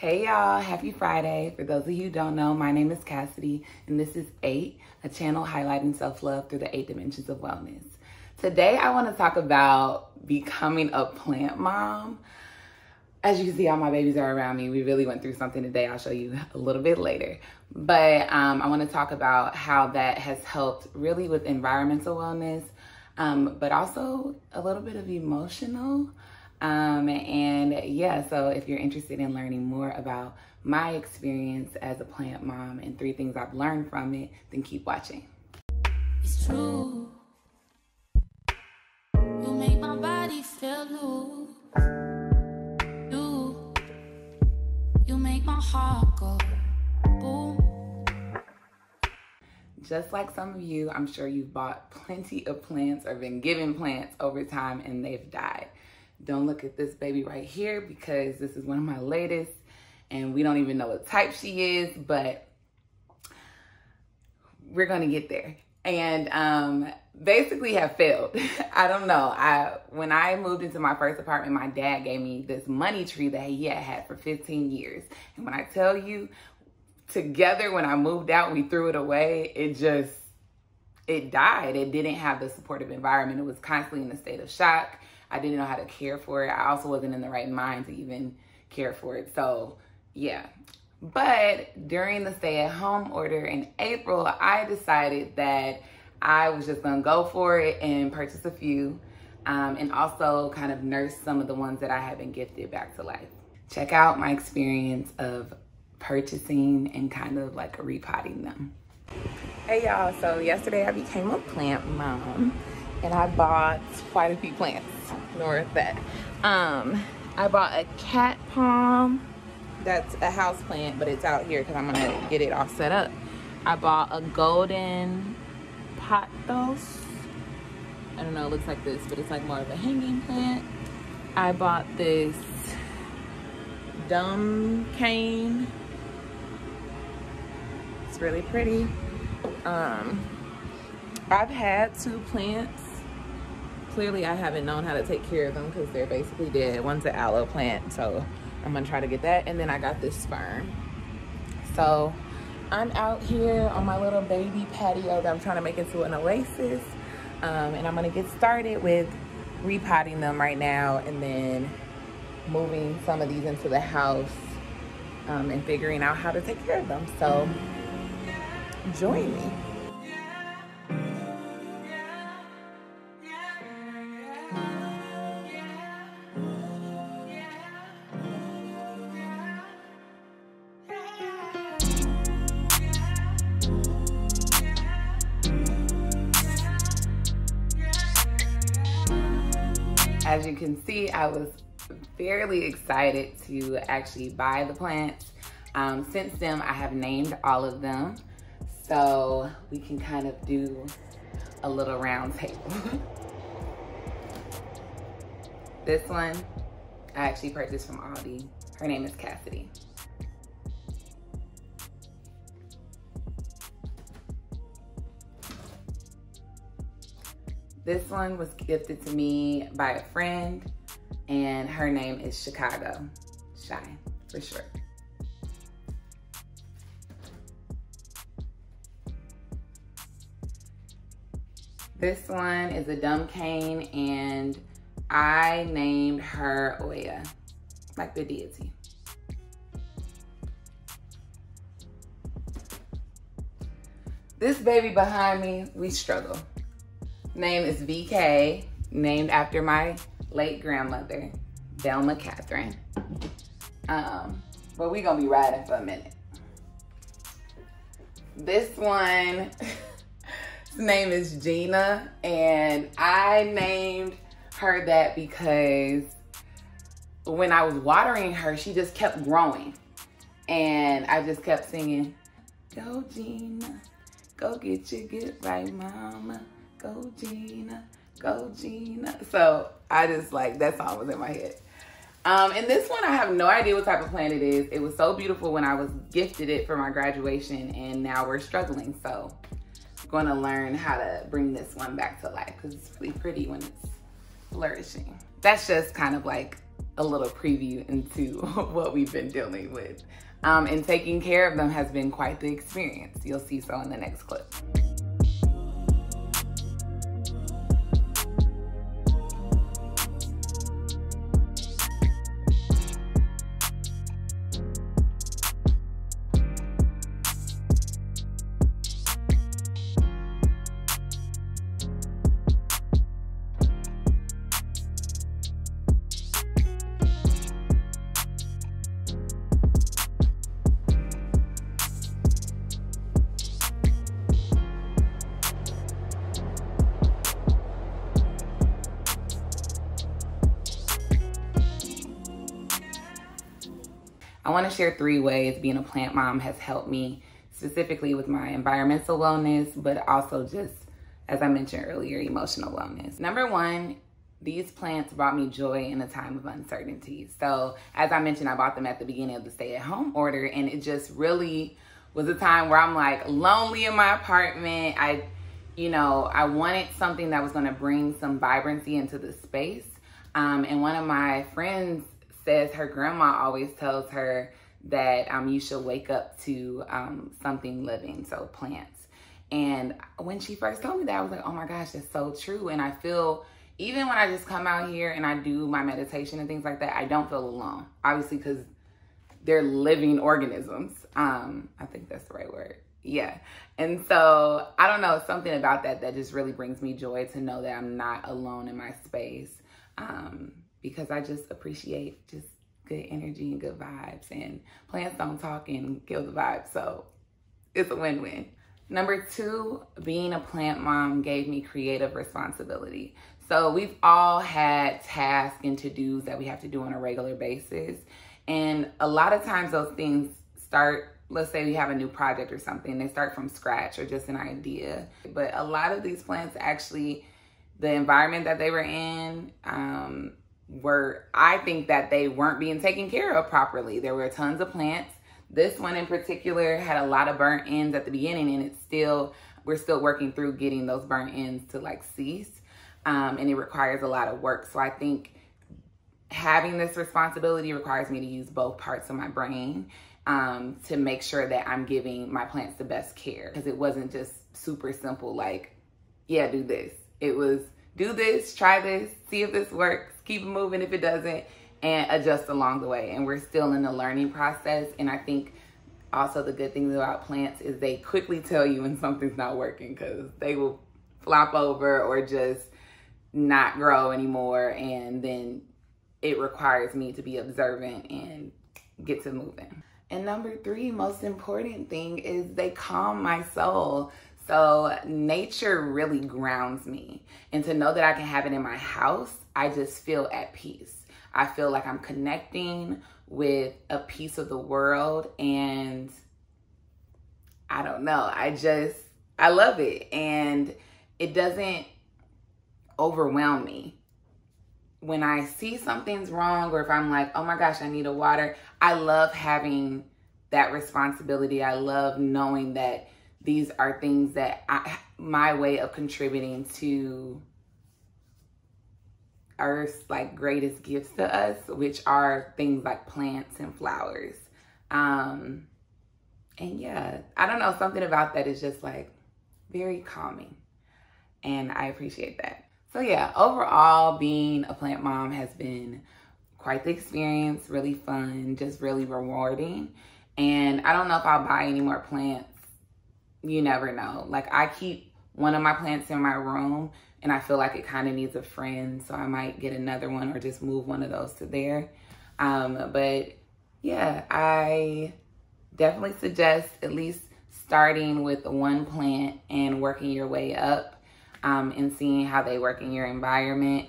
Hey y'all, happy Friday. For those of you who don't know, my name is Cassidy and this is 8, a channel highlighting self-love through the 8 dimensions of wellness. Today I want to talk about becoming a plant mom. As you can see, all my babies are around me. We really went through something today. I'll show you a little bit later. But I want to talk about how that has helped really with environmental wellness, but also a little bit of emotional. And yeah, so if you're interested in learning more about my experience as a plant mom and 3 things I've learned from it, then keep watching. It's true. You make my body feel loose. You make my heart go boom. Just like some of you, I'm sure you've bought plenty of plants or been given plants over time and they've died. Don't look at this baby right here because this is one of my latest and we don't even know what type she is, but we're gonna get there. And basically have failed. I don't know. When I moved into my first apartment, my dad gave me this money tree that he had had for 15 years. And when I tell you, together when I moved out, we threw it away, it died. It didn't have the supportive environment. It was constantly in a state of shock. I didn't know how to care for it. I also wasn't in the right mind to even care for it. So yeah. But during the stay-at-home order in April, I decided that I was just gonna go for it and purchase a few and also kind of nurse some of the ones that I had been gifted back to life. Check out my experience of purchasing and kind of like repotting them. Hey y'all, so yesterday I became a plant mom and I bought quite a few plants. Ignore that. I bought a cat palm. That's a house plant, but it's out here because I'm gonna get it all set up. I bought a golden pothos. I don't know, it looks like this, but it's like more of a hanging plant. I bought this dumb cane. It's really pretty. I've had 2 plants. Clearly I haven't known how to take care of them because they're basically dead. One's an aloe plant, so I'm gonna try to get that. And then I got this fern. So I'm out here on my little baby patio that I'm trying to make into an oasis. And I'm gonna get started with repotting them right now and then moving some of these into the house and figuring out how to take care of them. So join me. As you can see, I was fairly excited to actually buy the plants. Since then, I have named all of them. So we can kind of do a little round table. This one, I actually purchased from Aldi. Her name is Cassidy. This one was gifted to me by a friend, and her name is Chicago. Shy, for short. This one is a dumb cane, and I named her Oya, like the deity. This baby behind me, we struggle. Name is VK, named after my late grandmother, Velma Catherine. But we gonna be riding for a minute. This one, his name is Gina, and I named her that because when I was watering her, she just kept growing. And I just kept singing, go Gina, go get your good right mama. Go Gina, go Gina. So I just like, that song was in my head. And this one, I have no idea what type of plant it is. It was so beautiful when I was gifted it for my graduation, and now we're struggling. So I'm gonna learn how to bring this one back to life because it's really pretty when it's flourishing. That's just kind of like a little preview into what we've been dealing with. And taking care of them has been quite the experience. You'll see so in the next clip. I want to share 3 ways being a plant mom has helped me, specifically with my environmental wellness, but also just, as I mentioned earlier, emotional wellness. Number 1, these plants brought me joy in a time of uncertainty. So as I mentioned, I bought them at the beginning of the stay-at-home order, and it just really was a time where I'm like lonely in my apartment. I wanted something that was going to bring some vibrancy into the space. And one of my friends says her grandma always tells her that you should wake up to something living, so plants. And when she first told me that, I was like, oh my gosh, that's so true. And I feel, even when I just come out here and I do my meditation and things like that, I don't feel alone, obviously, because they're living organisms. I think that's the right word. Yeah. And so I don't know, something about that just really brings me joy to know that I'm not alone in my space. Because I just appreciate just good energy and good vibes, and plants don't talk and kill the vibe. So it's a win-win. Number 2, being a plant mom gave me creative responsibility. So we've all had tasks and to-dos that we have to do on a regular basis. And a lot of times those things start, let's say we have a new project or something, they start from scratch or just an idea. But a lot of these plants actually, the environment that they were in, I think that they weren't being taken care of properly. There were tons of plants. This one in particular had a lot of burnt ends at the beginning, and we're still working through getting those burnt ends to like cease. And it requires a lot of work. So I think having this responsibility requires me to use both parts of my brain to make sure that I'm giving my plants the best care. Because it wasn't just super simple, like, yeah, do this. It was, do this, try this, see if this works, keep it moving if it doesn't, and adjust along the way. And we're still in the learning process. And I think also the good thing about plants is they quickly tell you when something's not working, because they will flop over or just not grow anymore. And then it requires me to be observant and get to moving. And number 3, most important thing is they calm my soul. So nature really grounds me. And to know that I can have it in my house, I just feel at peace. I feel like I'm connecting with a piece of the world, and I don't know, I love it. And it doesn't overwhelm me. When I see something's wrong, or if I'm like, oh my gosh, I need a water, I love having that responsibility. I love knowing that these are things that my way of contributing to Earth's like greatest gifts to us, which are things like plants and flowers. And yeah, I don't know, something about that is just like very calming, and I appreciate that. So yeah, overall, being a plant mom has been quite the experience, really fun, just really rewarding. And I don't know if I'll buy any more plants. You never know. Like, I keep one of my plants in my room, and I feel like it kind of needs a friend, so I might get another one or just move one of those to there. But yeah, I definitely suggest at least starting with one plant and working your way up, and seeing how they work in your environment.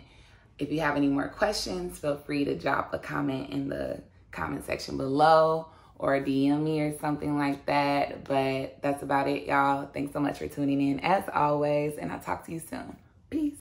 If you have any more questions, feel free to drop a comment in the comment section below, or DM me or something like that. But that's about it, y'all. Thanks so much for tuning in as always, and I'll talk to you soon. Peace.